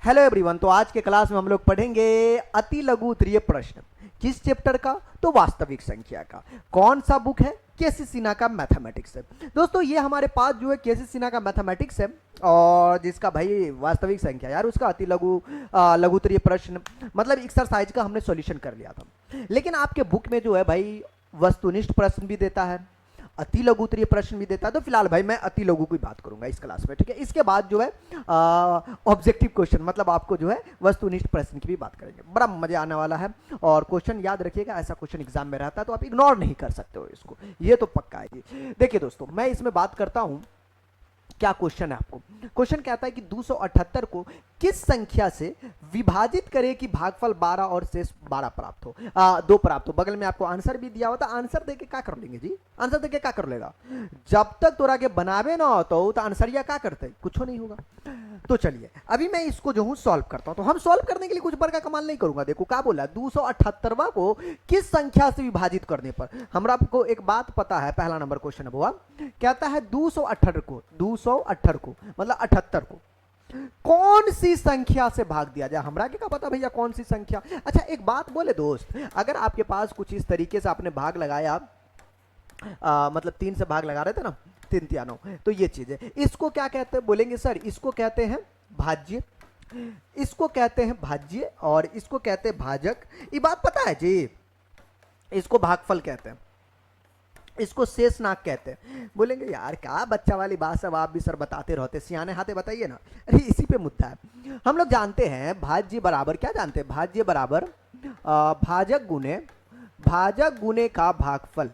Hello everyone. तो आज के क्लास में हम लोग पढ़ेंगे अति लघु उत्तरीय प्रश्न। किस चैप्टर का? तो वास्तविक संख्या का। कौन सा बुक है? केसी सिन्हा का मैथमेटिक्स है। दोस्तों ये हमारे पास जो है केसी सिन्हा का मैथमेटिक्स है, और जिसका भाई वास्तविक संख्या यार उसका अति लघु उत्तरीय प्रश्न मतलब एक्सरसाइज का हमने सॉल्यूशन कर लिया था। लेकिन आपके बुक में जो है भाई वस्तुनिष्ठ प्रश्न भी देता है, अति लघु उत्तरीय प्रश्न भी देता है। तो फिलहाल भाई मैं अति लघु की बात करूंगा इस क्लास में, ठीक है। इसके बाद जो है ऑब्जेक्टिव क्वेश्चन मतलब आपको जो है वस्तुनिष्ठ प्रश्न की भी बात करेंगे। बड़ा मजा आने वाला है। और क्वेश्चन याद रखिएगा, ऐसा क्वेश्चन एग्जाम में रहता है तो आप इग्नोर नहीं कर सकते हो इसको, ये तो पक्का है जी। देखिए दोस्तों मैं इसमें बात करता हूं, क्या क्वेश्चन है आपको। क्वेश्चन कहता है कि 278 को किस संख्या से विभाजित करें कि भागफल 12 और शेष 12 प्राप्त हो, 2 प्राप्त हो। बगल में आपको आंसर भी दिया होता, आंसर देके क्या कर लेंगे जी? आंसर देके क्या कर लेगा? जब तक तोरा के बनावे ना हो तो आंसर या क्या करते, कुछ नहीं होगा। तो चलिए अभी मैं इसको जो हूं सॉल्व करता हूं। तो हम सॉल्व करने के लिए कुछ बड़ा कमाल नहीं करूंगा। देखो क्या बोला, 278वां को किस संख्या से विभाजित करने पर। हमरा आपको एक बात पता है, पहला नंबर क्वेश्चन है वो कहता है 218 को मतलब 78 को कौन सी संख्या से भाग दिया जाए। हमरा क्या पता भैया कौन सी संख्या। अच्छा एक बात बोले दोस्त, अगर आपके पास कुछ इस तरीके से आपने भाग लगाया, मतलब 3 से भाग लगा रहे थे ना, 3 3 9, तो ये चीज है। इसको क्या कहते हैं? बोलेंगे सर इसको कहते हैं भाज्य, इसको कहते हैं भाज्य, और इसको कहते हैं भाजक। ये बात पता है जी। इसको भागफल कहते हैं, इसको शेषनाग कहते हैं। बोलेंगे यार क्या बच्चा वाली बात सब आप भी सर बताते रहते, सियाने हाथे बताइए ना। अरे इसी पे मुद्दा है। हम लोग जानते हैं भाज्य बराबर, क्या जानते हैं? भाज्य बराबर भाजक गुने का भागफल,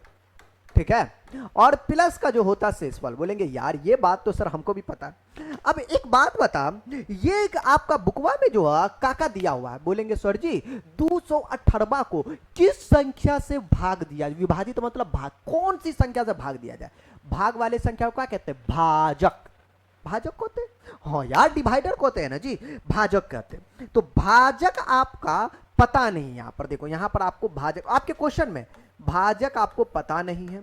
ठीक है, और प्लस का जो होता शेषफल। बोलेंगे यार ये बात तो सर हमको भी पता है। अब एक बात बता, ये एक आपका बुकवा में जो है काका दिया हुआ है। बोलेंगे सर जी 218 को किस संख्या से भाग दिया, विभाजित मतलब भाग, कौन सी संख्या से भाग दिया जाए। भाग वाले संख्या को क्या कहते हैं? भाजक। भाजक कहते हैं, हाँ यार डिवाइडर कहते हैं ना जी, भाजक कहते हैं। तो भाजक आपका पता नहीं। यहां पर देखो, यहां पर आपको भाजक, आपके क्वेश्चन में भाजक आपको पता नहीं है,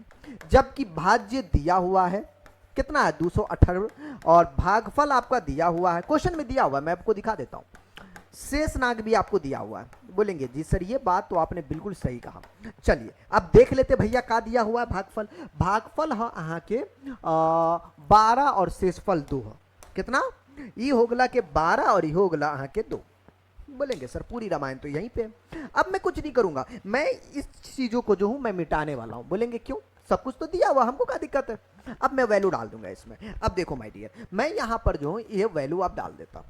जबकि भाज्य दिया हुआ है कितना है 218, और भागफल आपका दिया हुआ है, क्वेश्चन में दिया हुआ है, मैं आपको दिखा देता हूं। शेषनाग भी आपको दिया हुआ है। बोलेंगे जी सर ये बात तो आपने बिल्कुल सही कहा। चलिए अब देख लेते भैया क्या दिया हुआ है। भागफल, भागफल है अहाँ के 12 और शेषफल 2 है। कितना? ये हो गला के 12 और ये हो गला अहाँ के 2। बोलेंगे सर पूरी रामायण तो यहीं पे। अब मैं कुछ नहीं करूंगा, मैं इस चीजों को जो हूं मैं मिटाने वाला हूं। बोलेंगे क्यों? सब कुछ तो दिया हुआ, हमको क्या दिक्कत है। अब मैं वैल्यू डाल दूंगा इसमें। अब देखो माय डियर, मैं यहां पर जो हूं ये वैल्यू आप डाल देता।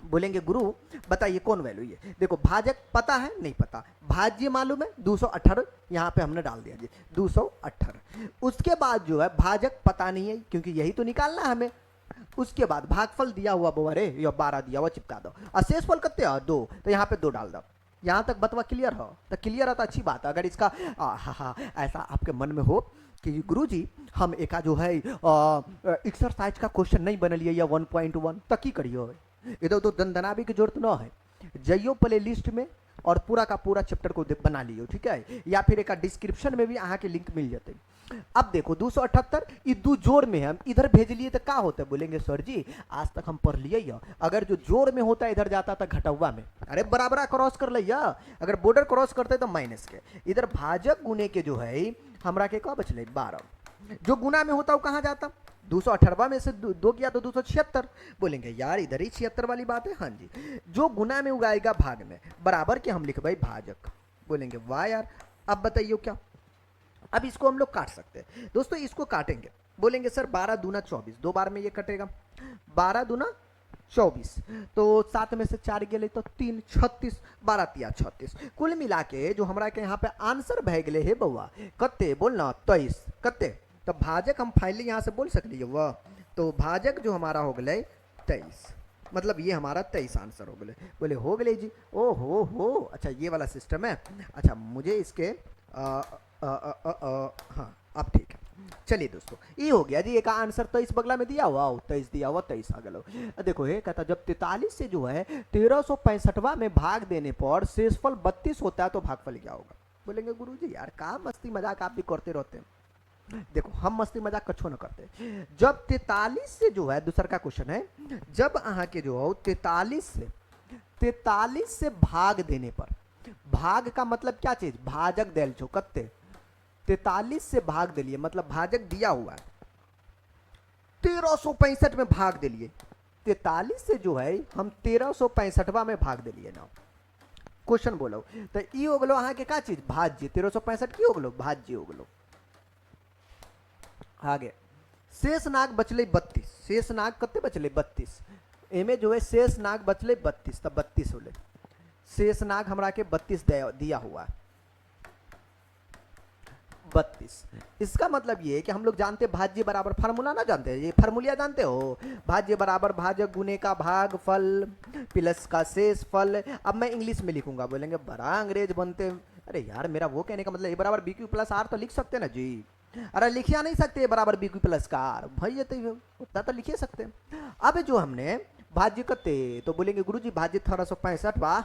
बोलेंगे गुरु बताइए कौन वैल्यू ये। देखो भाजक पता है? नहीं पता। भाज्य मालूम है 218, यहां पे हमने डाल दिया जी 218। उसके बाद जो है भाजक पता नहीं है, क्योंकि यही तो निकालना है हमें। उसके बाद भागफल दिया हुआ बोवा रे, या 12 दिया हुआ चिपका दो, और शेषफल कितने है 2, तो यहाँ पे 2 डाल दो। यहाँ तक बतवा क्लियर हो? तो क्लियर है तो अच्छी बात है। अगर इसका हाँ ऐसा आपके मन में हो कि गुरुजी हम एका जो है एक्सरसाइज का क्वेश्चन नहीं बनलिए या 1.1, तो की करियो, इधर उधर दंदनाबी की जरूरत न है। जाइयो प्ले लिस्ट में और पूरा का पूरा चैप्टर को बना लियो, ठीक है, या फिर एक डिस्क्रिप्शन में भी अहाँ के लिंक मिल जाते। अब देखो 278 ये 2 जोड़ में हम इधर भेज लिए तो क्या होता है। बोलेंगे सर जी आज तक हम पढ़ लिए, अगर जो जोड़ में होता है इधर जाता था घटौवा में, अरे बराबर क्रॉस कर लिया, अगर बॉर्डर क्रॉस करते तो माइनस के। इधर भाजक गुने के जो है हमरा के क्या बचले 12, जो गुना में होता वो कहाँ जाता? 218 में से 2 किया तो 276। बोलेंगे यार इधर ही 76 वाली बात है। हाँ जी, जो गुना में उगाएगा भाग में, बराबर के हम लिख भाई भाजक। बोलेंगे वाह यार, अब बताइए क्या। अब इसको हम लोग काट सकते हैं दोस्तों, इसको काटेंगे। बोलेंगे सर 12 दूना 24, 2 बार में ये कटेगा। 12 दूना 24, तो 7 में से 4 गए तो 3, 36, 12 तिया 36। कुल मिला के जो हमारा के यहाँ पे आंसर भय गए है बउआ कत्ते बोलना 23 कत्ते। तो भाजक हम फाइनली यहाँ से बोल सकलिए वह, तो भाजक जो हमारा हो गए 23, मतलब ये हमारा 23 आंसर हो गए। बोले हो गए जी, ओ हो अच्छा ये वाला सिस्टम है। अच्छा मुझे इसके हाँ अब ठीक है। चलिए दोस्तों ये हो गया जी, एक आंसर 23 बगला में दिया हुआ, 23 दिया हुआ, 23 आ गया। देखो ये कहता जब 43 से जो है 1365वां में भाग देने पर शेषफल 32 होता है तो भागफल क्या होगा। बोलेंगे गुरुजी यार का मस्ती मजाक आप भी करते रहते हैं। देखो हम मस्ती मजाक कछो न करते। जब 43 से जो है, दूसरा का क्वेश्चन है, जब अहाँ के जो हो 43 से भाग देने पर, भाग का मतलब क्या चीज, भाजक देल छो कत्ते, 43 से भाग दिलिए मतलब भाजक दिया हुआ है, 1365 में भाग दिलिए, 43 से जो है हम 1365 में भाग दिलिए ना। क्वेश्चन बोलो तो ई हो गलो अहाँ के का चीज, भाज्य, 1365 की हो गलो, भाज्य हो गलो। आगे शेष नाग बचले 32, शेष नाग कत्ते बचले 32, एमे जो है शेष नाग बचले 32, तब 32 होले, शेष नाग हमरा के 32 दिया हुआ है, 32। इसका मतलब ये है कि हम लोग जानते हैं भाज्य बराबर, फार्मूला ना जानते हैं, ये फार्मूलिया जानते हो, भाज्य बराबर भाजक गुने का भाग फल प्लस का शेष फल। अब मैं इंग्लिश में लिखूंगा, बोलेंगे बड़ा अंग्रेज बनते, अरे यार मेरा वो कहने का मतलब ए बराबर बी क्यू प्लस आर तो लिख सकते ना जी, अरे लिखिया नहीं सकते बराबर बी क्यू प्लस का आर, भाई ये तो उतना तो लिखिए सकते। अब जो हमने भाज्य कत्ते तो बोलेंगे गुरुजी भाज्य 1365 वाह,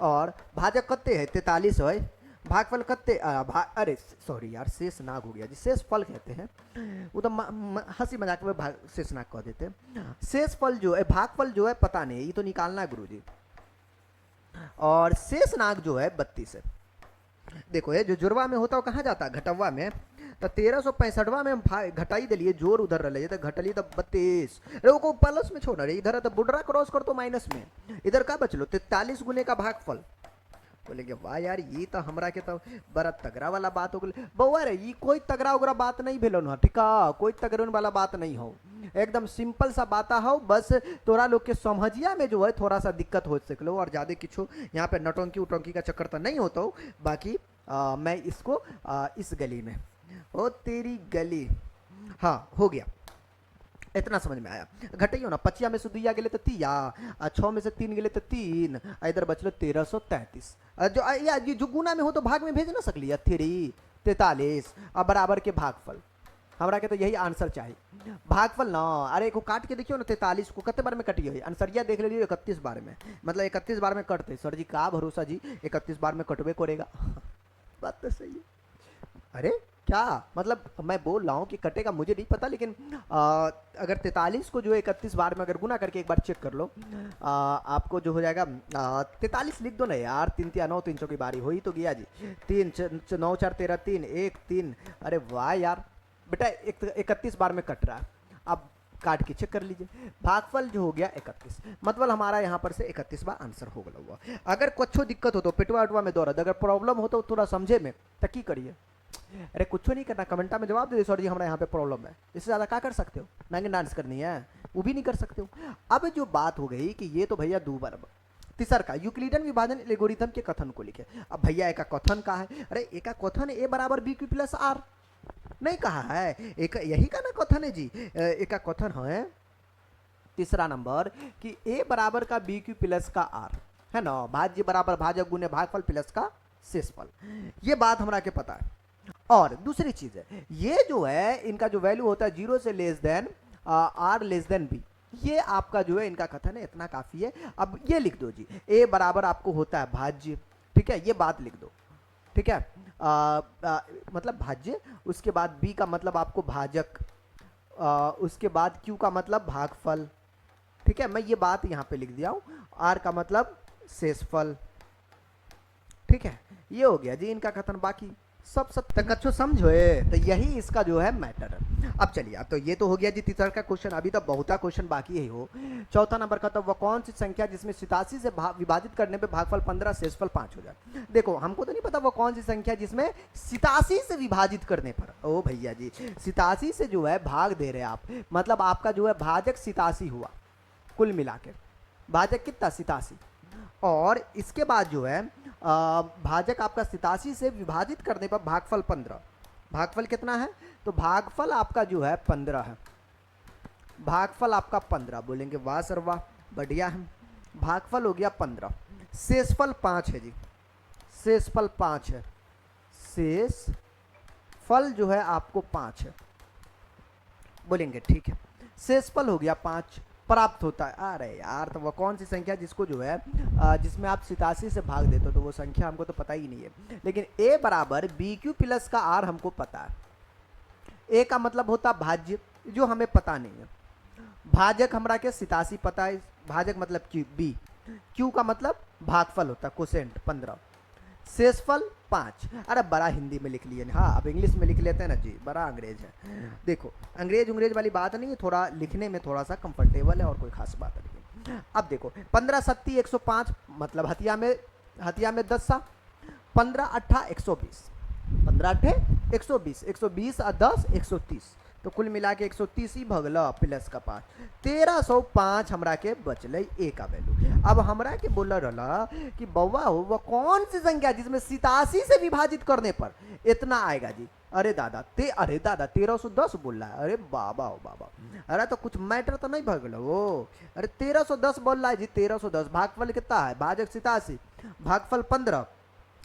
और भाजक कत्ते है 43 है, भागफल कत्ते अरे सॉरी यार शेष नाग हो गया जी, शेष फल कहते हैं, वो तो हंसी मजाक में शेष नाग कह देते हैं। शेष फल जो है, भागफल जो है पता नहीं, ये तो निकालना है गुरुजी, और शेष नाग जो है 32 है। देखो ये जो जुड़वा में होता है कहाँ जाता है, घटवा में, तो 1365 में हम घटाई दिलिए, जोर उधर रह तो घटली तो 32, अरे वो को प्लस में छोड़ना रे, इधर है तो बुडरा क्रॉस कर तो माइनस में, इधर का बचलो 43 गुने का भागफल। बोलेंगे वाह यार ये तो हमरा के तो बड़ा तगड़ा वाला बात हो गई, बउआ रे ये कोई तगड़ा उगड़ा बात नहीं भेलो ना, ठीक है, कोई तगड़न वाला बात नहीं हो, एकदम सिंपल सा बात हो, बस तोरा लोग के समझिया में जो है थोड़ा सा दिक्कत हो सकलो, और ज्यादा किछु यहाँ पे नटंकी उटंकी का चक्कर तो नहीं होता हो। बाकी मैं इसको इस गली में, ओ तेरी गली, हाँ हो गया, इतना समझ में आया। घटियो ना, 25 में से 2 गेले तो 3, 6 में से 3 गेले तो 3, इधर बचलो 1333, जो या जो गुना में हो तो भाग में भेज ना सकली, 3 43 और बराबर के भागफल, हमरा के तो यही आंसर चाहिए, भागफल ना, अरे को काट के देखियो ना, 43 को कितने बार में कटियो है, आंसरिया देख ले लियो 31 बार में, मतलब 31 बार में कटते, सर जी का भरोसा जी 31 बार में कटवे करेगा, बात तो सही है। अरे क्या मतलब मैं बोल रहा हूँ कि कटेगा, मुझे नहीं पता, लेकिन अगर 43 को जो है 31 बार में अगर गुना करके एक बार चेक कर लो, आपको जो हो जाएगा 43 लिख दो ना यार, 3 3 9 300 की बारी हो ही तो गया जी, 3 9 4 13 3 1 3, अरे वाह यार बेटा 31 बार में कट रहा है। अब काट के चेक कर लीजिए, भागफल जो हो गया 31, मतलब हमारा यहाँ पर से 31 बार आंसर हो गया हुआ। अगर कुछ दिक्कत हो तो पिटवा उटवा में दौड़त, अगर प्रॉब्लम हो तो थोड़ा समझे में तो की करिए, अरे कुछ नहीं करना, कमेंटा में जवाब दे दे सर जी हमारे यहाँ पे प्रॉब्लम है, इससे ज़्यादा क्या कर सकते हो, नांगे डांस करनी है वो भी नहीं कर सकते हो। अब जो बात हो गई कि ये तो भैया दो बार, तीसर का यूक्लिडन विभाजन एल्गोरिथम के कथन को लिखे, अब भैया एक कथन का है, अरे एक कथन ए बराबर बी क्यू प्लस आर नहीं कहा है, एक यही का ना कथन है जी, एक कथन है तीसरा नंबर कि ए बराबर का बी क्यू प्लस का आर है ना, भाज्य बराबर भाजक गुने भागफल प्लस का शेषफल, ये बात हमरा के पता है। और दूसरी चीज है ये जो है इनका जो वैल्यू होता है 0 से less than R less than B, ये आपका जो है इनका कथन है, इतना काफी है। अब ये लिख दो जी, ए बराबर आपको होता है भाज्य, ठीक है, ये बात लिख दो, ठीक है, मतलब भाज्य, उसके बाद बी का मतलब आपको भाजक, उसके बाद क्यू का मतलब भागफल, ठीक है, मैं ये बात यहाँ पे लिख दिया हूँ, आर का मतलब शेषफल, ठीक है, ये हो गया जी इनका कथन, बाकी सब तक अच्छो समझो, तो यही इसका जो है मैटर है। अब चलिए, अब तो ये तो हो गया जी तीसरा का क्वेश्चन, अभी तो बहुत क्वेश्चन बाकी है हो। चौथा नंबर का तो वह कौन सी संख्या जिसमें 87 से विभाजित करने पे भागफल 15 शेषफल 5 हो जाए। देखो हमको तो नहीं पता वो कौन सी संख्या जिसमें 87 से विभाजित करने पर, ओ भैया जी 87 से जो है भाग दे रहे आप, मतलब आपका जो है भाजक 87 हुआ, कुल मिला के भाजक कितना 87, और इसके बाद जो है भाजक आपका 87 से विभाजित करने पर भागफल 15, भागफल कितना है, तो भागफल आपका जो है 15 है, भागफल आपका 15, बोलेंगे वाह सर वाह बढ़िया है, भागफल हो गया 15, शेषफल 5 है जी, शेषफल 5 है, शेषफल जो है आपको 5 है, बोलेंगे ठीक है, शेषफल हो गया 5 प्राप्त होता है। अरे यार तो वो कौन सी संख्या जिसको जो है जिसमें आप 87 से भाग देते हो, तो वो संख्या हमको तो पता ही नहीं है, लेकिन ए बराबर बी क्यू प्लस का आर हमको पता है, ए का मतलब होता भाज्य, जो हमें पता नहीं है। भाजक हमरा के 87 पता है, भाजक मतलब क्यू। बी, क्यू का मतलब भागफल होता, कोसेंट 15। शेषफल 5। अरे बड़ा हिंदी में लिख लिए, हाँ अब इंग्लिश में लिख लेते हैं ना जी, बड़ा अंग्रेज है। देखो अंग्रेज वाली बात नहीं है, थोड़ा लिखने में थोड़ा सा कंफर्टेबल है और कोई खास बात नहीं है। अब देखो 15 सत्ती 105 मतलब हथिया में 10 सा, 15 अट्ठा 120, 15 अट्ठे 120, 120 और 10 130, तो कुल मिला के 130 ही भगल प्लस का 5, 1305 हमरा के बचल ए का वैल्यू। अब हमरा के बोल रहा कि बउआ हो वह कौन सी संख्या जिसमें 87 से विभाजित करने पर इतना आएगा जी। अरे दादा 1310 बोल रहा है। अरे बाबा हो बाबा, अरे तो कुछ मैटर तो नहीं भगल वो। अरे 1310 बोल रहा है जी, 1310। भागफल कितना है, भाजक 87, भागफल 15।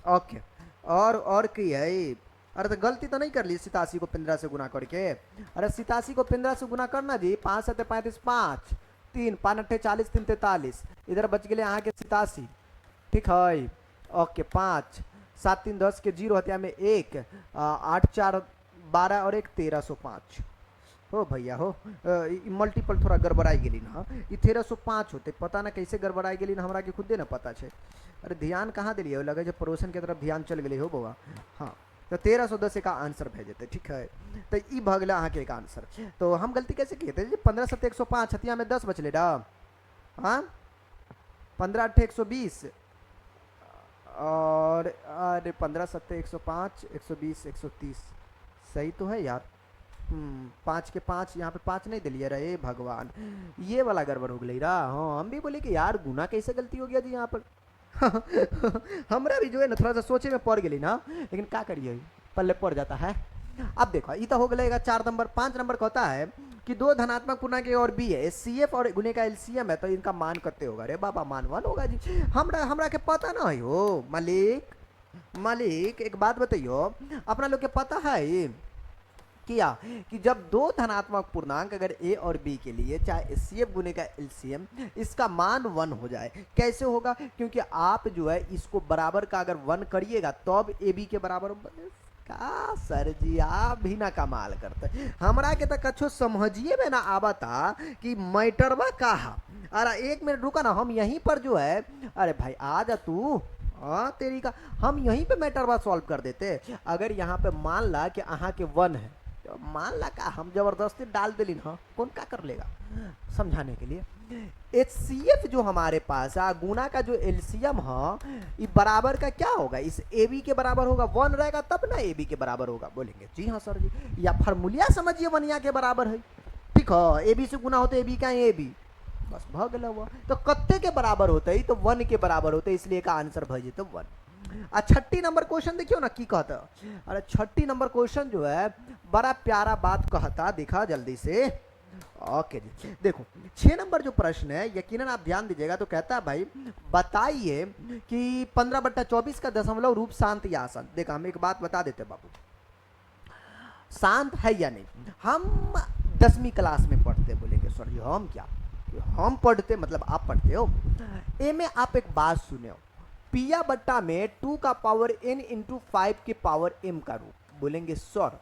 ओके, और की है। अरे तो गलती तो नहीं कर ली 87 को 15 से गुना करके। अरे 87 को 15 से गुना करना जी, 5 7 35 5, 3 5 8 40 3 43, इधर बच गए यहाँ के 87। ठीक है, ओके 5 7 3 10 के 0 हत्या में 1, 8 4 12 और 1 1305 हो भैया हो। मल्टीपल थोड़ा गड़बड़ाई गेली ना, ये 1305 होते, पता ना कैसे गड़बड़ाई गेली ना, हमरा के खुदे ना पता है। अरे ध्यान कहाँ दिलिए, लगे जब पड़ोसन की तरफ ध्यान चल गए हो बउआ। हाँ तो 1310 का आंसर भेजते। ठीक है, तो ई भगला अहाँ के एक आंसर। तो हम गलती कैसे किए थे, 15 7 105 हथिया में 10 बचले ना। हाँ 15 8 120 और अरे 15 7 105 120 130, सही तो है यार। 5 के 5 यहाँ पे 5 नहीं दिलिए रहे भगवान, ये वाला गड़बड़ हो गई रहा। हाँ हम भी बोले कि यार गुना कैसे गलती हो गया जी यहाँ पर। हमरा भी जो है ना थोड़ा सा सोचे में पड़ गई ना, लेकिन क्या करिए पल्ले पड़ जाता है। अब देखो ये तो हो गया 4 नंबर। 5 नंबर का होता है कि दो धनात्मक पूर्णांक ए और बी है, सीएफ और गुने का एलसीएम है, तो इनका मान करते होगा। अरे बाबा मान 1 होगा जी। हमरा के पता ना है हो मालिक एक बात बताइयो, अपना लोग के पता है किया कि जब दो धनात्मक पूर्णांक अगर ए और बी के लिए चाहे एचसीएफ गुने का एलसीएम इसका मान 1 हो जाए, कैसे होगा, क्योंकि आप जो है इसको बराबर का अगर 1 करिएगा तब ए बी के बराबर। का सर जी आप भी ना कमाल करते, हमरा के तो कछो समझिए में ना आवता कि मैटरवा कहा। अरे 1 मिनट रुका ना, हम यहीं पर जो है, अरे भाई आ जा तू, तेरी का हम यहीं पे मैटरवा सॉल्व कर देते। अगर यहाँ पे मान ला कि अहाँ के 1 है, तो मान ला का हम जबरदस्ती डाल दिली ना, कौन क्या कर लेगा समझाने के लिए। HCF जो हमारे पास है गुना का जो एलसीएम है ये बराबर का क्या होगा, इस AB के बराबर होगा, 1 रहेगा तब ना AB के बराबर होगा। बोलेंगे जी हाँ सर जी, या फार्मूलिया समझिए 1 के बराबर है। ठीक है, AB से गुना होते AB का AB, बस भगल हुआ। तो कत्ते के बराबर होते ही तो 1 के बराबर होते, इसलिए का आंसर भेजे तो 1। 6 नंबर क्वेश्चन देखियो ना की कहता। अरे 6 नंबर क्वेश्चन जो है बड़ा प्यारा बात कहता, देखा जल्दी से। ओके जी देखो 6 नंबर जो प्रश्न है यकीनन आप ध्यान दीजिएगा, तो कहता है भाई बताइए कि 15/24 का दशमलव रूप शांत या आसन। देखा हम एक बात बता देते बाबू, शांत है या नहीं, हम 10वीं क्लास में पढ़ते। बोलेंगे सर जी हम क्या, हम पढ़ते मतलब आप पढ़ते हो। ए में आप एक बात सुने हो, पिया बट्टा में 2 का पावर n इंटू 5 के पावर m का रूप। बोलेंगे सर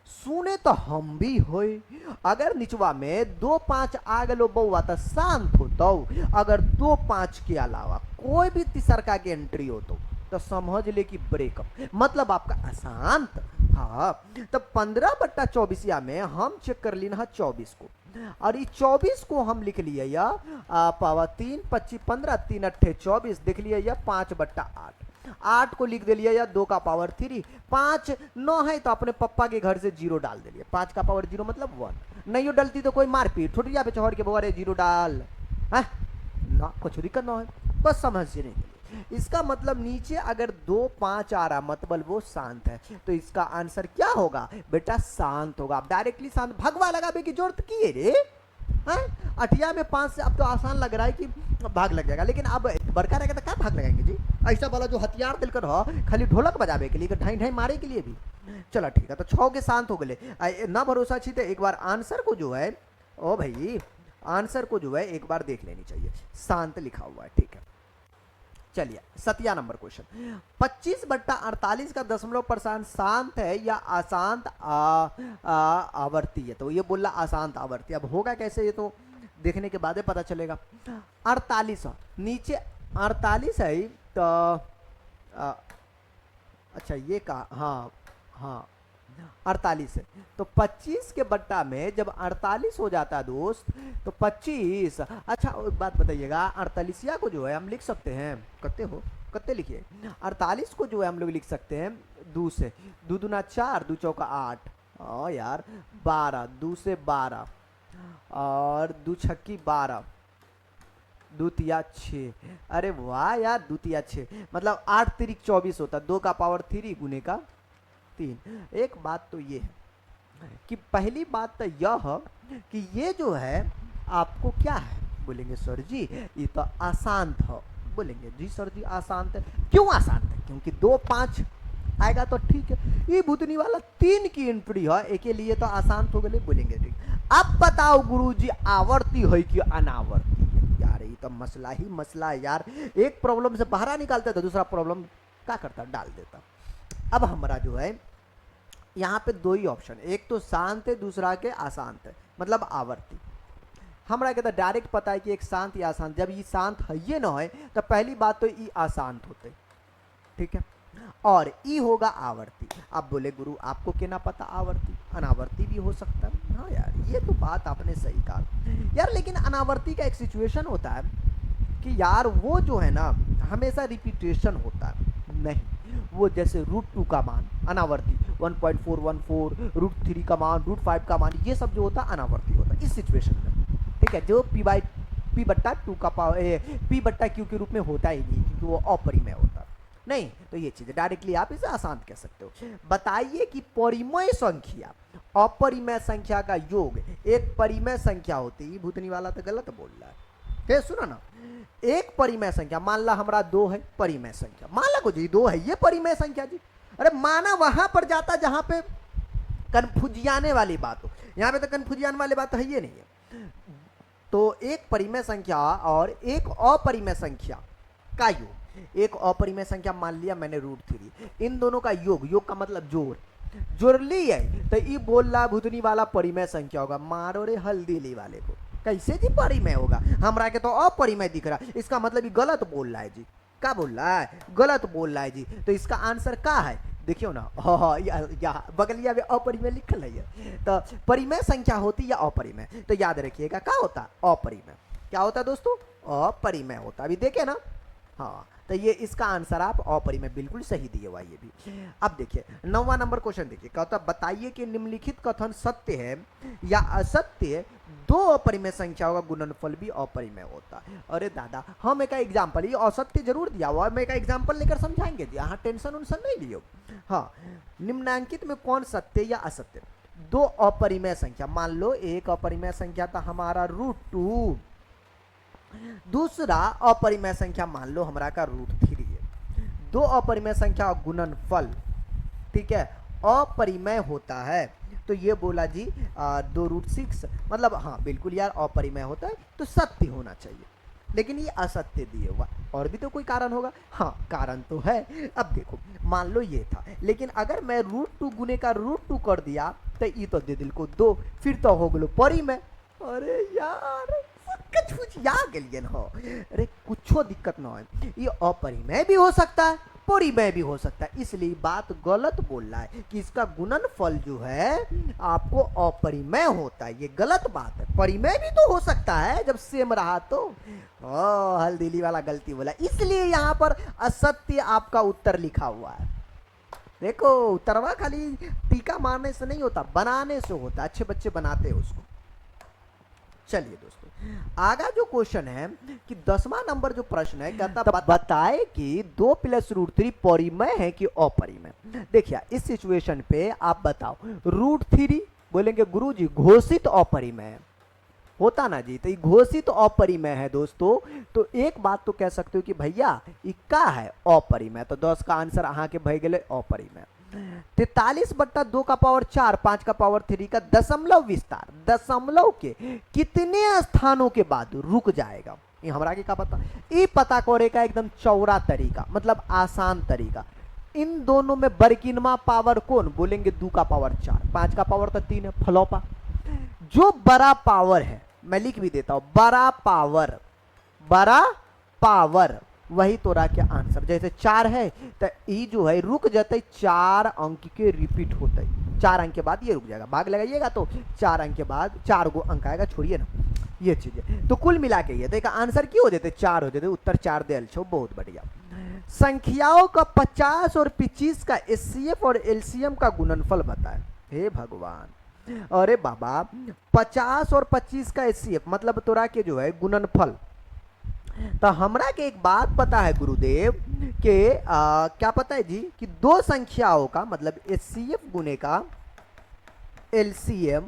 सुने तो हम भी होए, अगर निचवा में 2 5 आ गलो बउआ तो शांत होता, अगर 2 5 के अलावा कोई भी तीसरका के एंट्री हो तो समझ ले कि ब्रेकअप, मतलब आपका अशांत। हाँ तो 15/24 में हम चेक कर ली ना 24 को, और ये 24 को हम लिख लिए या पावर 3 25 15 3 8 24, देख लिया या 5/8, 8 को लिख दिलिए या 2 का पावर 3, 5 9 है तो अपने पप्पा के घर से 0 डाल दिलिए, 5 का पावर 0 मतलब 1। नहीं डलती तो कोई मारपीट थोड़ी पे चढ़ के बोरे 0 डाल है ना, कुछ दिक्कत ना है, बस समझने के लिए। इसका मतलब नीचे अगर 2 5 आ रहा मतलब वो शांत है, तो इसका आंसर क्या होगा बेटा, शांत होगा। आप डायरेक्टली शांत भगवा लगाबे की जरूरत की है रे, अठिया में 5 से अब तो आसान लग रहा है कि भाग लग जाएगा, लेकिन अब बड़का रहेगा तो क्या भाग लगाएंगे जी। ऐसा वाला जो हथियार दिलकर हो खाली ढोलक बजाबे के लिए, ढाई ढाई मारे के लिए भी। चलो ठीक है, तो 6 के शांत हो गए ना, भरोसा छी तो एक बार आंसर को जो है ओ भाई आंसर को जो है एक बार देख लेनी चाहिए, शांत लिखा हुआ है। ठीक है चलिए 7वां नंबर क्वेश्चन, 25/48 का दशमलव प्रशांत शांत है या अशांत आवर्ती है? तो ये बोल रहा अशांत आवर्ती, अब होगा कैसे ये तो देखने के बाद ही पता चलेगा। 48 नीचे 48 है तो अच्छा ये कहा, हाँ हाँ 48 है, तो 25 के बट्टा में जब 48 हो जाता है दोस्त तो 25, अच्छा एक बात बताइएगा, 48 को जो है हम लिख सकते हैं, कत्ते हो कत्ते लिखिए, 48 को जो है हम लोग लिख सकते हैं 2 से, 2 दूना 4, 2 चौका 8, हाँ यार 12, 2 से 12 और 2 छक्की 12, 2 तिया 6, अरे वाह यार 2 तिया 6, मतलब 8 तिरिक 24 होता, 2 का पावर 3 गुने का 3। एक बात तो ये है कि पहली बात तो यह है कि ये जो है आपको क्या है, बोलेंगे सर जी ये तो अशांत है, बोलेंगे जी सर जी अशांत है, क्यों अशांत है? क्योंकि 2 5 आएगा तो ठीक है, ये भूतनी वाला 3 की एंट्री है, एक के लिए तो अशांत हो गए, बोलेंगे ठीक। अब बताओ गुरुजी आवर्ती है कि अनावर्ती है? यार ये तो मसला ही मसला है यार, एक प्रॉब्लम से बाहर निकालता था, दूसरा प्रॉब्लम क्या करता डाल देता। अब हमारा जो है यहाँ पे 2 ही ऑप्शन, एक तो शांत है, दूसरा के अशांत है, मतलब आवर्ती। हमारा कहता डायरेक्ट पता है कि एक शांत या अशांत, जब ये शांत है ये ना है तो पहली बात तो ये अशांत होते, ठीक है, और ई होगा आवर्ती। अब बोले गुरु आपको क्या ना पता आवर्ती अनावर्ती भी हो सकता है, हाँ यार ये तो बात आपने सही कहा यार, लेकिन अनावर्ती का एक सिचुएशन होता है कि यार वो जो है ना हमेशा रिपीटेशन होता है, नहीं वो जैसे √2 का मान अनावर्ती, 1.414, √3 का मान, √5 का मान, ये सब जो होता है अनावर्ती होता है इस सिचुएशन में, ठीक है, जो p/2 का पावर p/q के रूप में होता ही नहीं क्योंकि वो अपरिमेय होता है, नहीं तो ये चीज डायरेक्टली आप इसे अशांत कह सकते हो। बताइए कि परिमेय संख्या अपरिमेय संख्या का योग एक परिमेय संख्या होती है, भूतनी वाला तो गलत बोल रहा है, सुनो ना, एक परिमेय संख्या मान ला हमारा 2 है परिमेय संख्या, मान ला को जी 2 है ये परिमेय संख्या जी, अरे माना वहां पर जाता जहां पे कन्फ्यूजियाने वाली बात हो, यहाँ पे तो कन्फ्यूजियान वाली बात है ये नहीं है। तो एक परिमेय संख्या और एक अपरिमेय संख्या का योग, एक अपरिमेय संख्या मान लिया मैंने √3, इन दोनों का योग, योग का मतलब जोड़ ली है तो ये बोल रहा भूतनी वाला परिमेय संख्या होगा, मारो रे हल्दी ली वाले को, कैसे जी परिमेय होगा, हमरा के तो अपरिमेय दिख रहा है, इसका मतलब ये गलत बोल रहा है जी, क्या बोल रहा है गलत बोल रहा है जी, तो इसका आंसर क्या है देखियो ना, यहाँ बगलिया में अपरिमेय लिखल है, तो परिमेय संख्या होती या अपरिमेय, तो याद रखिएगा क्या होता अपरिमेय, क्या होता दोस्तों अपरिमेय होता, अभी देखे ना, हाँ तो ये इसका आंसर आप अपरिमेय बिल्कुल सही दिए हुआ ये भी। अब देखिए 9वां नंबर क्वेश्चन देखिए, कहता बताइए कि निम्नलिखित कथन सत्य है या असत्य है, 2 अपरिमेय संख्याओं का गुणनफल भी अपरिमेय होता है। अरे दादा हम एक एग्जाम्पल, ये असत्य जरूर दिया हुआ है, मैं एक एग्जाम्पल लेकर समझाएंगे जी, हाँ टेंशन उनसन नहीं लियो। हाँ निम्नांकित में कौन सत्य या असत्य, 2 अपरिमेय संख्या, मान लो एक अपरिमेय संख्या था हमारा √2, दूसरा अपरिमेय संख्या मान लो हमारा का √3 है, 2 अपरिमेय संख्या गुणनफल, ठीक है, अपरिमेय होता है, तो ये बोला जी 2√6, मतलब हाँ बिल्कुल यार अपरिमेय होता है तो सत्य होना चाहिए, लेकिन ये असत्य दिए हुआ, और भी तो कोई कारण होगा, हाँ कारण तो है। अब देखो मान लो ये था, लेकिन अगर मैं √2 गुने का √2 कर दिया तो ये तो दे दिल को 2, फिर तो हो गलो परिमेय, अरे यार या गलिए हो, अरे कुछ दिक्कत ना है, ये अपरिमेय भी हो सकता है परिमेय भी हो सकता है, इसलिए बात गलत बोल रहा है कि इसका गुणनफल जो है आपको अपरिमेय होता है, ये गलत बात है, परिमेय भी तो हो सकता है जब सेम रहा तो, हल्दीली वाला गलती बोला, इसलिए यहाँ पर असत्य आपका उत्तर लिखा हुआ है। देखो उत्तरवा खाली टीका मारने से नहीं होता, बनाने से होता, अच्छे बच्चे बनाते हैं उसको। चलिए दोस्तों आगा जो क्वेश्चन है कि 10वां नंबर जो प्रश्न है कहता बताए कि 2 + √3 परिमेय है कि अपरिमेय। देखिए इस सिचुएशन पे आप बताओ, √3 बोलेंगे गुरुजी घोषित अपरिमेय होता ना जी, तो ये घोषित अपरिमेय है दोस्तों, तो एक बात तो कह सकते हो कि भैया ये क्या है अपरिमेय, तो 10 का आंसर अहाँ के भय गए अपरिमेय। 43/2 का पावर 4, 5 का पावर 3 का दशमलव विस्तार दशमलव के कितने स्थानों के बाद रुक जाएगा, ये हमरा के का पता, ये पता करे का एकदम चौड़ा तरीका, मतलब आसान तरीका। इन दोनों में बरकिनमा पावर कौन, बोलेंगे 2 का पावर 4, 5 का पावर तो 3 है, फलोपा। जो बड़ा पावर है, मैं लिख भी देता हूं, बड़ा पावर वही तोरा के आंसर। जैसे 4 है तो ई जो है रुक जाते 4 अंक के रिपीट होते, 4 अंक के बाद ये रुक जाएगा, भाग लगाइएगा तो 4 अंक के बाद 4 गो अंक आएगा, छोड़िए ना ये चीजें। तो कुल मिला के ये देखा आंसर क्यों हो जाते 4 हो जाते, उत्तर 4 दे छो, बहुत बढ़िया। संख्याओं का 50 और 25 का एचसीएफ और एलसीएम का गुणनफल बताए। हे भगवान, अरे बाबा 50 और 25 का एचसीएफ मतलब तोरा के जो है गुणनफल। तो हमरा के एक बात पता है गुरुदेव के क्या पता है जी, कि दो संख्याओं का मतलब एचसीएफ गुने का एलसीएम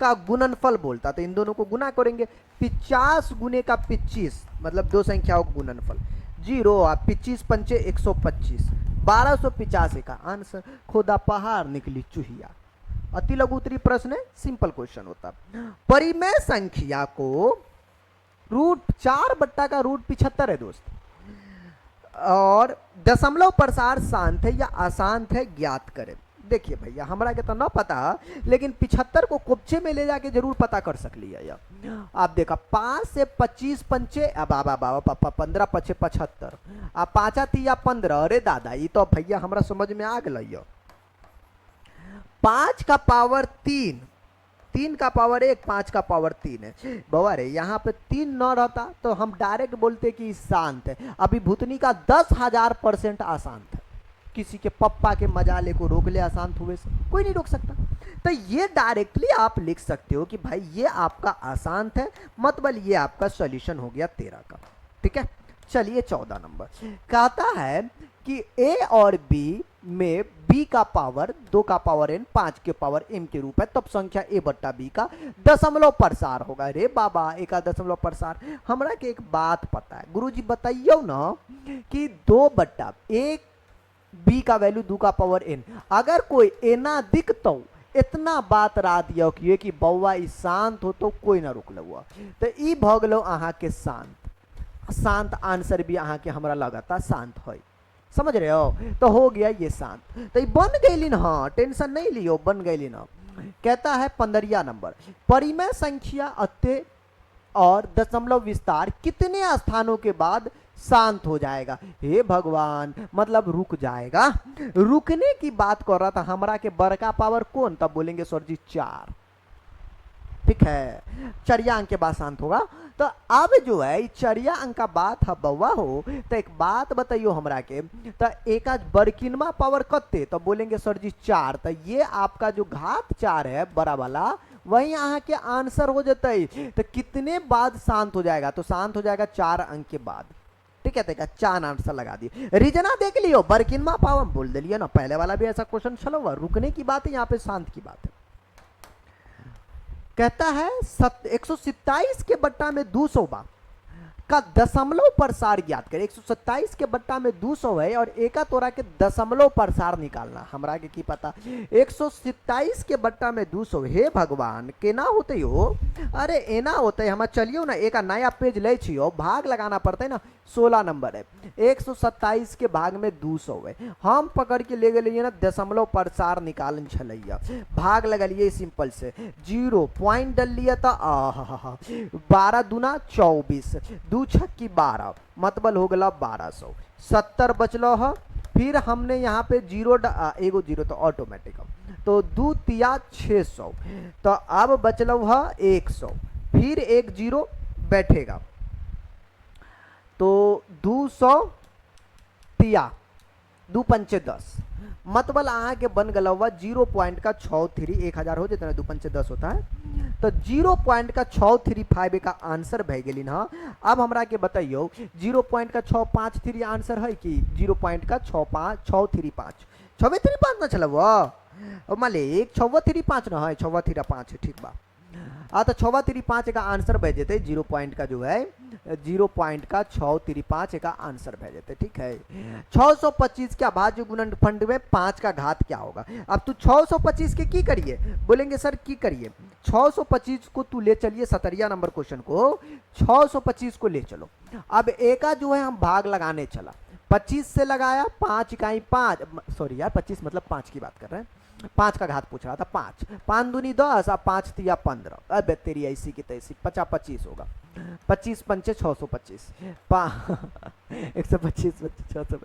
का गुणनफल बोलता, तो इन दोनों को गुना करेंगे। 50 गुने का 25 मतलब दो संख्याओं का गुणनफल, 0 और 25 पंचे 125, 1285 का आंसर। खुदा पहाड़ निकली चूहिया। अति लघु उत्तरी प्रश्न है, सिंपल क्वेश्चन होता। परिमेय संख्या को √4 बट्टा का √75 है दोस्त, और दशमलव प्रसार शांत है या अशांत है ज्ञात करें। देखिए भैया हमरा के तो ना पता, लेकिन 75 को कोपचे में ले जाके जरूर पता कर सकली है। आप देखा 5 से 25 पंचे बाबा पापा 15 पचे 75, आ 5 3 15, अरे दादा ये तो भैया हमरा समझ में आ गई। 5 का पावर 3, 3 का पावर 1, 5 का पावर 3 है। बाबा रे यहाँ पे 3 न रहता तो हम डायरेक्ट बोलते कि शांत है। अभी भूतनी का 10,000% अशांत है। किसी के पप्पा के मजाले को रोक ले अशांत हुए से, कोई नहीं रोक सकता। तो ये डायरेक्टली आप लिख सकते हो कि भाई ये आपका अशांत है, मतलब ये आपका सॉल्यूशन हो गया 13 का। ठीक है, चलिए 14 नंबर कहता है कि ए और बी में b का पावर 2 का पावर n 5 के पावर m के रूप है, तब संख्या a बट्टा b का दशमलव प्रसार होगा। रे बाबा एक दशमलव प्रसार, हमरा के एक बात पता है गुरुजी बताइयो ना कि 2 बट्टा 1 b का वैल्यू 2 का पावर n, अगर कोई एना दिखतो इतना बात रा दियो कि बउआ ई शांत हो तो कोई ना रुक लुआ, तो ई भगलो अहाँ के शांत आंसर भी अहाँ के हमरा लगाता शांत है। समझ रहे हो, तो हो गया ये शांत, तो बन गई ना, हाँ टेंशन नहीं लियो, बन गई ना। कहता है 15 नंबर, परिमेय संख्या अत्य और दशमलव विस्तार कितने स्थानों के बाद शांत हो जाएगा। हे भगवान, मतलब रुक जाएगा। रुकने की बात कर रहा था हमरा के बड़का पावर कौन, तब बोलेंगे सर जी 4। ठीक है, चरिया अंक के बाद शांत होगा। तो अब जो है चरिया अंक का बात है बउआ हो, तो एक बात बताइयो हमरा के, तो एक बरकिनमा पावर कत्ते, तो बोलेंगे सर जी 4। तो ये आपका जो घात 4 है बड़ा वाला, वही यहाँ के आंसर हो जाता है। तो कितने बाद शांत हो जाएगा, तो शांत हो जाएगा 4 अंक के बाद। ठीक है, देखा 4 आंसर लगा दिए। रीजना देख लियो, बरकिनमा पावर बोल दिलिए ना, पहले वाला भी ऐसा क्वेश्चन चलो हुआ। रुकने की बात है, यहाँ पे शांत की बात है। कहता है 127 के बट्टा में 200 का दशमलव प्रसार ज्ञात करें। 127 के बट्टा में 200 है और एका तोरा के दशमलव प्रसार निकालना, हमरा के की पता। 127 के बट्टा में 200, हे भगवान केना होते हो, अरे एना होते हम चलियो ना, एक नया पेज ले छियो, भाग लगाना पड़ता है ना। 16 नंबर है, 127 के भाग में 200 है, हम पकड़ के ले गए ना दशमलव प्रसार निकालन छलैया, भाग लगलिए सिंपल से 0 पॉइंट डल लिया था। 12 दूना 24, 2 छक्की 12, मतलब हो गला 1200, 70 बचलो है। फिर हमने यहाँ पे जीरो एगो जीरो तो ऑटोमेटिक, तो 2 तिया 600, तो अब बचलो है 100, फिर एक जीरो बैठेगा, तो 200 तिया 2 पंचे 10, मतलब आहाँ के बन गला हुआ 0.63, 1000 हो जाता है, 2 पंचे 10 होता है, तो 0.635 का आंसर भय गेली ना। अब हमरा के बताइयो 0.653 आंसर है कि 0.635 635 ना चला वो मालिक, 635 ना है, 635 ठीक बा। तो 635 का आंसर भेज देते, 0 पॉइंट का जो है 0.635 का आंसर भेज देते। ठीक है, 625 के अभाज्य गुणनफल में 5 का घात क्या होगा। अब तू 625 के की करिए, बोलेंगे सर की करिए, 625 को तू ले चलिए 17 नंबर क्वेश्चन को, 625 को ले चलो। अब एक का जो है हम भाग लगाने चला, 25 से लगाया, 5 इकाई 5, सॉरी यार 25 मतलब 5 की बात कर रहे हैं, 5 का घात पूछ रहा था, 5 5 दूनी 10 और 5 तिया 15, अब तेरी ऐसी की तैसी 50 25 होगा, 25 पंचे 625, 125 625,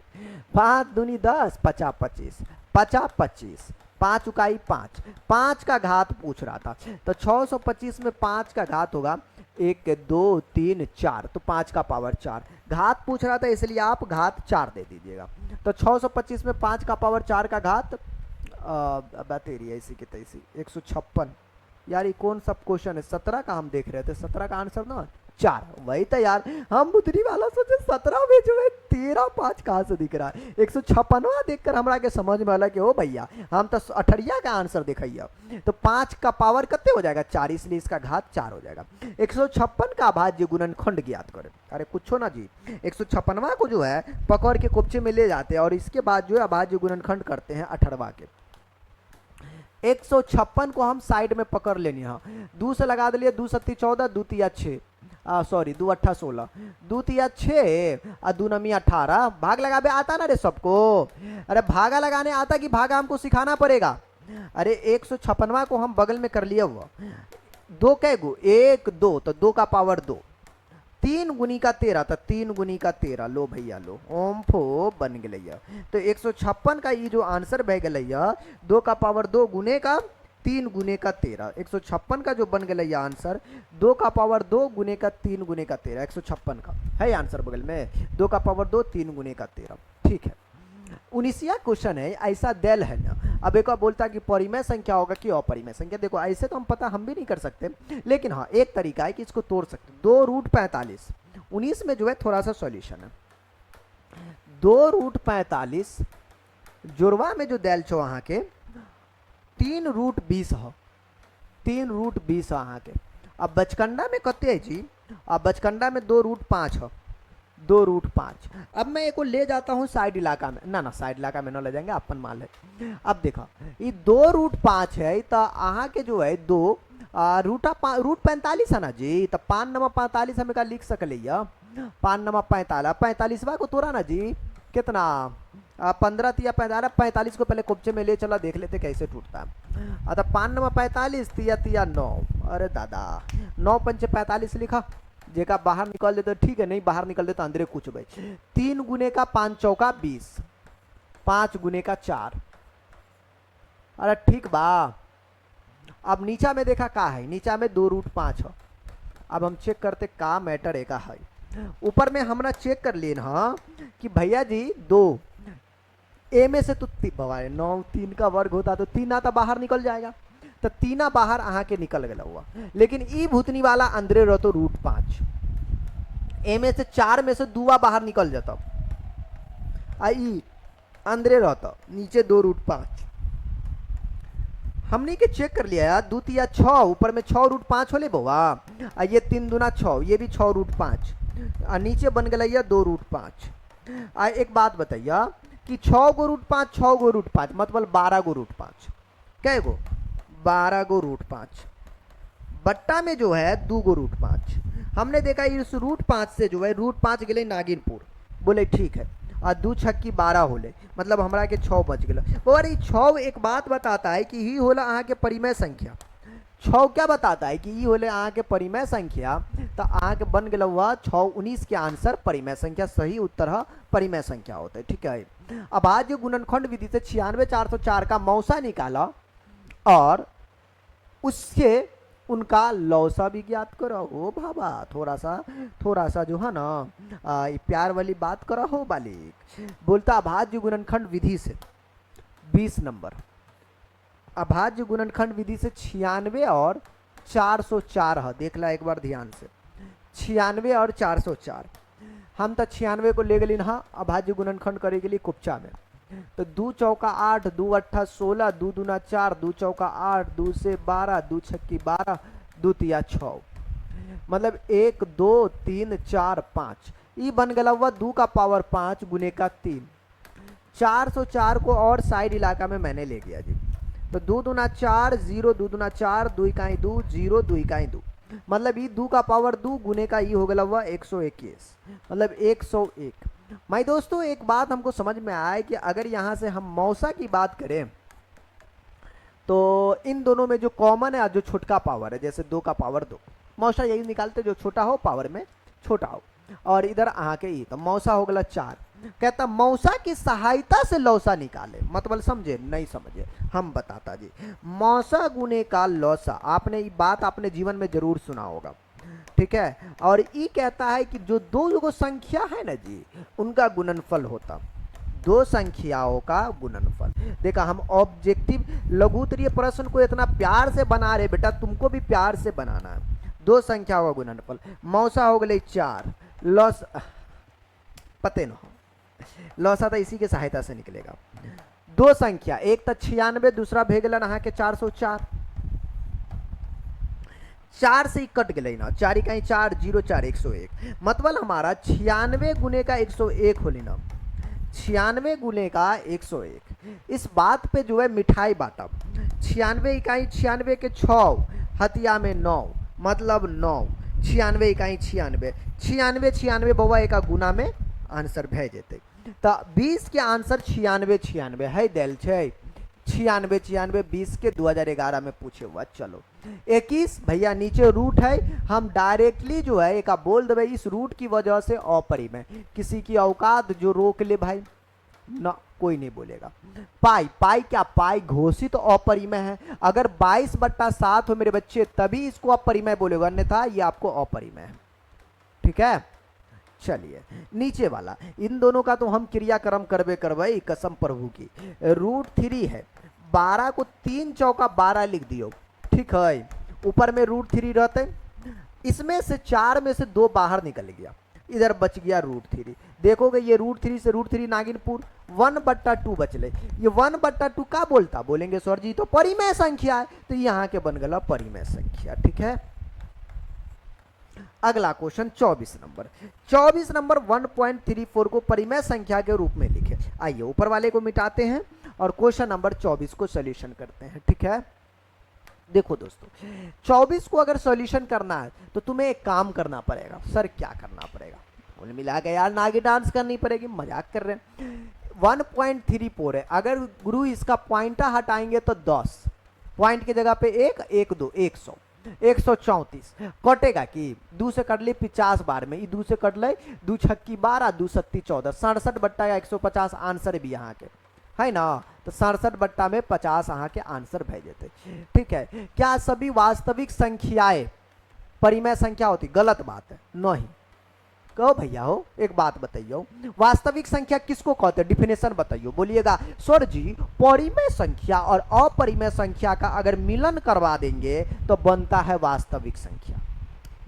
5 दूनी 10 50 25, 50 25, 5 इकाई 5, 5 का घात पूछ रहा था, तो 625 में 5 का घात होगा 1 2 3 4, तो 5 का पावर 4, घात पूछ रहा था इसलिए आप घात 4 दे दीजिएगा। तो 625 में 5 का पावर 4 का घात तेरी ऐसी की तैसी 156। यार ये कौन सा क्वेश्चन है, 17 का हम देख रहे थे, 17 का आंसर ना 4, वही तो यार हम बुद्धि वाला सोचे 17 में जो है 13 5 कहाँ से दिख रहा है, 156वां देखकर हमरा के समझ में आला कि ओ भैया हम तो 18 का आंसर देखिए, तो 5 का पावर कितने हो जाएगा 4, इसलिए इसका घात 4 हो जाएगा। 156 का अभाज्य गुणनखंड ज्ञात करें, अरे कुछ ना जी, 156वां को जो है पकड़ के कुप्चे में ले जाते हैं और इसके बाद जो है अभाज्य गुणनखंड करते हैं 18वां के। 156 को हम साइड में पकड़ लेनी है, 2 से लगा दिलिए, 2 सत्ती 14, 2 तिया 6, सॉरी 2 अट्ठा 16, 2 तिया 6 और 2 नमी 18, भाग लगाबे आता ना रे सबको, अरे भागा लगाने आता कि भागा हमको सिखाना पड़ेगा। अरे 156वां को हम बगल में कर लिया हुआ, 2 कै गो 1 2, तो 2 का पावर 2, 3 गुनी का 13, तो 3 गुनी का 13, लो भैया लो ओम फो बन गया। तो 156 का ये जो आंसर बह गया 2 का पावर 2 गुने का 3 गुने का 13, 156 का जो बन गया आंसर 2 का पावर 2 गुने का 3 गुने का 13, 156 का है आंसर बगल में, 2 का पावर 2 3 गुने का 13, ठीक है। 19वां क्वेश्चन है, ऐसा देल है ना, अब एक बोलता कि परिमेय संख्या होगा कि अपरिमेय संख्या, देखो ऐसे तो हम पता हम भी नहीं कर सकते, लेकिन हाँ एक तरीका है कि इसको तोड़ सकते, 2 रूट 45, 19 में जो है थोड़ा सा सॉल्यूशन है, 2 रूट 45 जोड़वा में जो देल छो वहां के 3 रूट 20 हो, 3 रूट 20 वहां के। अब बचकंडा में कते है जी, अब बचकंडा में 2 रूट 5 हो, 2 रूट 5। अब मैं एक ले जाता हूँ साइड इलाका में, ना साइड इलाका में न ले जाएंगे, अपन मान ले। अब देखो ये 2 रूट 5 है, तो अहाँ के जो है 2 रूट 45 है ना जी, तो 5 नमा 45 हमें का लिख सकले, 5 नमा 45, 45वां को तोड़ा ना जी कितना 15 तिया 15, 45 को पहले कुब्चे में ले चला, देख लेते कैसे टूटता है। तो 5 नमा 45, तिया तिया 9, अरे दादा 9 पंचे 45 लिखा, जेका बाहर निकल देते ठीक है, नहीं बाहर निकल देते अंदर कुछ भाई, 3 गुने का 5 चौका 20, 5 गुने का 4, अरे ठीक बा। अब नीचा में देखा का है, नीचा में 2 रूट 5 है, अब हम चेक करते का मैटर है का है, ऊपर में हमने चेक कर लिए ना कि भैया जी 2 ए में से तो 9 3 का वर्ग होता तो 3 आता बाहर निकल जाएगा, तो 3 बाहर अहाँ के निकल गया हुआ, लेकिन ई भूतनी वाला अंदरे रहतो रूट 5, ए में से 4 में से 2 बाहर निकल जाता, आई अंदरे रहता नीचे 2 रूट 5। हमने के चेक कर लिया यार, 2 तिया 6, ऊपर में 6 रूट 5 होले बउआ, ये 3 दूना 6, ये भी 6 रूट 5, नीचे बन गया 2 रूट 5। एक बात बताइए कि 6 गो रूट 5, 6 गो रूट 5 मतलब 12 गो रूट 5, कै गो 12 गो रूट 5, बट्टा में जो है 2 गो रूट 5। हमने देखा इस रूट 5 से जो है रूट 5 गए नागिनपुर, बोले ठीक है, और 2 छक्की 12 होले, मतलब हमारा के 6 बच गए। और ये 6 एक बात बताता है कि ही होला अहाँ के परिमेय संख्या, 6 क्या बताता है कि ये होले अहाँ के परिमेय संख्या, तो अहाँ के बन गया हुआ 6 19 के आंसर परिमेय संख्या, सही उत्तर है परिमेय संख्या होता है, ठीक है। अब आज गुणनखंड विधि से 96 404 का मौसा निकाला और उससे उनका लौसा भी ज्ञात करो। ओ बाबा थोड़ा सा जो है ना प्यार वाली बात करो हो बालिक, बोलता अभाज्य गुणनखंड विधि से 20 नंबर, अभाज्य गुणनखंड विधि से 96 और 404 है, देख ला एक बार ध्यान से, 96 और 404। हम तो 96 को ले गए ना अभाज्य गुणनखंड करे के लिए कुप्चा में, तो 2 चौका 8, 2 अट्ठा 16, 2 दूना 4, 2 चौका 8, 2 से 12, 2 छक्की 12, 2 तिया 6, मतलब 1 2 3 4 5, ये बन गया हुआ 2 का पावर 5 गुने का 3। 404 को और साइड इलाका में मैंने ले गया जी, तो 2 दूना 4, 0 2 दूना 4, 2 इकाई 2, 0 2 इकाई 2, मतलब ई 2 का पावर 2 गुने का ई हो गया हुआ 121, मतलब 101। भाई दोस्तों एक बात हमको समझ में आया कि अगर यहाँ से हम मौसा की बात करें तो इन दोनों में जो कॉमन है, जो छोटा पावर है, जैसे 2 का पावर 2, मौसा यही निकालते जो छोटा हो पावर में छोटा हो, और इधर आके ई तो मौसा हो गया 4। कहता मौसा की सहायता से लौसा निकाले, मतलब समझे नहीं समझे हम बताता जी। मौसा गुने का लौसा, आपने ये बात आपने जीवन में जरूर सुना होगा, ठीक है। और ये कहता है कि जो दो संख्या है ना जी, उनका गुणनफल होता, दो संख्याओं का गुणनफल। देखा हम ऑब्जेक्टिव लघुत्तरीय प्रश्न को इतना प्यार से बना रहे बेटा, तुमको भी प्यार से बनाना है। दो संख्याओं का गुणनफल, मौसा हो गए 4, लॉस पते न हो, लौसा तो इसी के सहायता से निकलेगा। दो संख्या, एक तो 96, दूसरा भेगला नहा के 404, 4 से ही कट गए ना, 4 इकाई 4, 0 4 101, मतलब हमारा 96 गुने का 101 होली ना, 96 गुने का 101। इस बात पे जो है मिठाई बांटा, 96 इकाई 96 के 6, हतिया में 9, मतलब 9, 96 इकाई 96, 96 96 बउआ एक गुना में आंसर भेज देते। तो 20 के आंसर 96 96 है दिल छे, 96 96 20 के 2011 में पूछे हुआ। चलो 21 भैया नीचे रूट है, हम डायरेक्टली जो है एक बोल दे, इस रूट की वजह से अपरिमेय, किसी की औकात जो रोक ले भाई ना, कोई नहीं बोलेगा। पाई, पाई क्या, पाई घोषित तो अपरिमेय है, अगर 22/7 हो मेरे बच्चे तभी इसको अपरिमेय बोलेगा, अन्यथा ये आपको अपरिमेय है, ठीक है। चलिए नीचे वाला, इन दोनों का तो हम क्रियाक्रम करबे करवाई कसम प्रभु की। √3 है, 12 को 3 चौका 12 लिख दियो, ठीक है। ऊपर में √3 रहते, इसमें से 4 में से 2 बाहर निकल गया, इधर बच गया √3। देखोगे ये √3 से √3 नागिनपुर 1/2 बचले, ये 1/2 का बोलता, बोलेंगे सर जी तो परिमेय संख्या है, तो यहाँ के बन गया परिमेय संख्या, ठीक है। अगला क्वेश्चन 24 नंबर, 24 नंबर 1.34 को परिमेय संख्या के रूप में लिखे। आइए ऊपर वाले को मिटाते हैं और क्वेश्चन नंबर 24 को सॉल्यूशन करते हैं, ठीक है। देखो दोस्तों 24 को अगर सॉल्यूशन करना है तो तुम्हें एक काम करना पड़ेगा। सर क्या करना पड़ेगा? बोले मिला के यार नागी डांस करनी पड़ेगी, मजाक कर रहे हैं। 1.34 है, अगर गुरु इसका पॉइंटा हटाएंगे तो 10, पॉइंट की जगह पे 1 1 2 100, 134 कटेगा कि 2 से कट ले 50 बार में, 2 से कट ले 2 छक्की 12, 2 सत्ती 14, 67/150 आंसर भी यहाँ के है ना, तो 67 में 50 यहाँ के आंसर भेजे थे, ठीक है। क्या सभी वास्तविक संख्याएं परिमेय संख्या होती? गलत बात है, नहीं। कहो भैया हो एक बात बताइयो, वास्तविक संख्या किसको कहते हैं? डिफिनेशन बताइयो। बोलिएगा सर जी परिमेय संख्या और अपरिमेय संख्या का अगर मिलन करवा देंगे तो बनता है वास्तविक संख्या,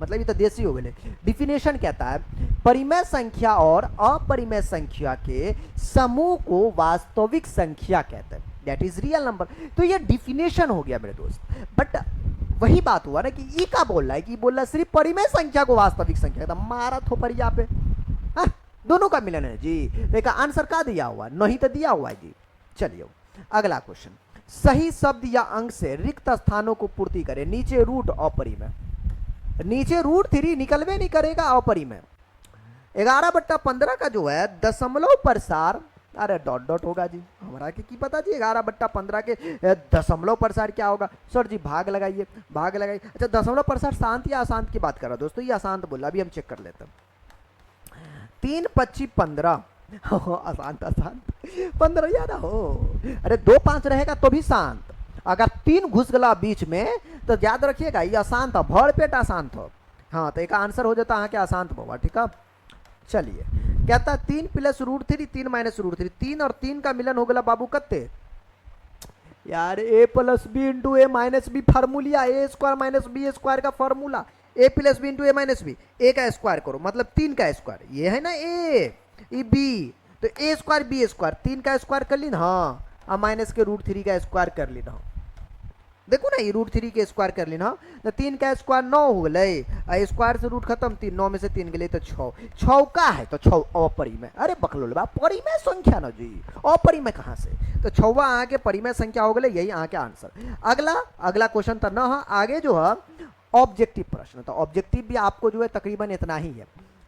मतलब ये तो देसी हो गए। डिफिनेशन कहता है परिमेय संख्या और अपरिमेय संख्या के समूह को वास्तविक संख्या कहते हैं, दैट इज रियल नंबर। तो ये डिफिनेशन हो गया मेरे दोस्त, बट वही बात हुआ ना कि ये क्या बोल रहा है कि बोल रहा है सिर्फ परिमेय संख्या को वास्तविक संख्या कहता, मारा थोपरिया पे। हाँ दोनों का मिलन है जी, देखा आंसर का दिया हुआ? नहीं तो दिया हुआ है जी। चलिए अगला क्वेश्चन, सही शब्द या अंक से रिक्त स्थानों को पूर्ति करें। नीचे रूट अपरिमेय, नीचे √3 निकलवे नहीं करेगा अपरिमेय। 11/15 का जो है दशमलव प्रसार, अरे डॉट डॉट होगा जी, हमारा की पता जी 11/15 के दशमलव प्रसार क्या होगा? सर जी भाग लगाइए, भाग लगाइए। अच्छा दशमलव प्रसार शांत या अशांत की बात कर रहा दोस्तों, ये अशांत बोला, अभी हम चेक कर लेते हैं। 3 25 15 अशांत, अशांत 15 याद हो, अरे 2 5 रहेगा तो भी शांत, अगर 3 घुस गला बीच में तो याद रखिएगा ये अशांत हो, भर पेट अशांत हो। हाँ तो एक आंसर हो जाता है क्या अशांत होगा, ठीक है। चलिए कहता 3 + √3 3 - √3, 3 और 3 का मिलन हो गया बाबू कत्ते यार, a + b × a - b फार्मूलिया, a² - b² का formula, a + b × a - b, a का स्क्वायर करो मतलब 3 का स्क्वायर, ये है ना a, ये b, तो a² b², 3 का स्क्वायर कर ली ना, हाँ, और माइनस के √3 का स्क्वायर कर ली ना। देखो ना, ये √3 के स्क्वायर कर लेना, तो 3 का स्क्वायर 9 हो गए, स्क्वायर से रूट खत्म, 3 9 में से 3 गए तो 6, 6 का है तो 6 अपरिमेय। अरे बकलोल बा, परिमेय संख्या ना जी, अपरिमेय कहाँ से, तो 6 आके परिमेय संख्या हो गए, यही आके आंसर। अगला अगला क्वेश्चन था ना, आगे जो है ऑब्जेक्टिव प्रश्न, तो ऑब्जेक्टिव भी आपको जो है तकरीबन इतना ही है।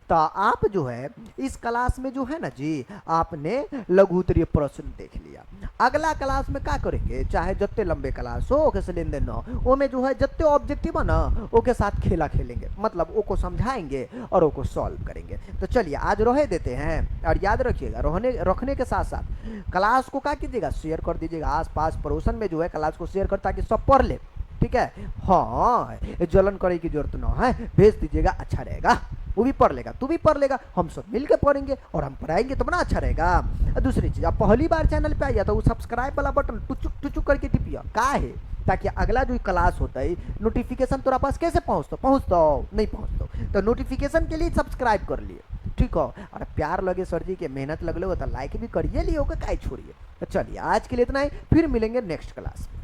तो आप जो है इस क्लास में जो है ना जी, आपने लघुत्तरीय प्रश्न देख लिया। अगला क्लास में क्या करेंगे, चाहे जितने लंबे क्लास हो ओके से लेन देन ना, वो में जो है जितने ऑब्जेक्टिव है ना ओके साथ खेला खेलेंगे, मतलब वो को समझाएंगे और वो को सॉल्व करेंगे। तो चलिए आज रहे देते हैं, और याद रखिएगा रखने के साथ साथ क्लास को क्या कीजिएगा, शेयर कर दीजिएगा आस पास पड़ोसन में जो है क्लास को शेयर कर, ताकि सब पढ़ ले, ठीक है। हाँ, जलन करने की जरूरत ना है, भेज दीजिएगा, अच्छा रहेगा, वो भी पढ़ लेगा, तू भी पढ़ लेगा, हम सब मिलकर पढ़ेंगे और हम पढ़ाएंगे तो बड़ा अच्छा रहेगा। दूसरी चीज, आप पहली बार चैनल पे आइए तो वो सब्सक्राइब वाला बटन टुचुक टुचुक करके टिपिया, का है ताकि अगला जो क्लास होता है नोटिफिकेशन तोरा पास कैसे पहुँचता नहीं पहुँचता, तो नोटिफिकेशन के लिए सब्सक्राइब कर लिए, ठीक हो। और प्यार लगे सर जी के, मेहनत लगले हो तो लाइक भी करिए, लिए होगा काय छोड़िए। तो चलिए आज के लिए इतना ही, फिर मिलेंगे नेक्स्ट क्लास में।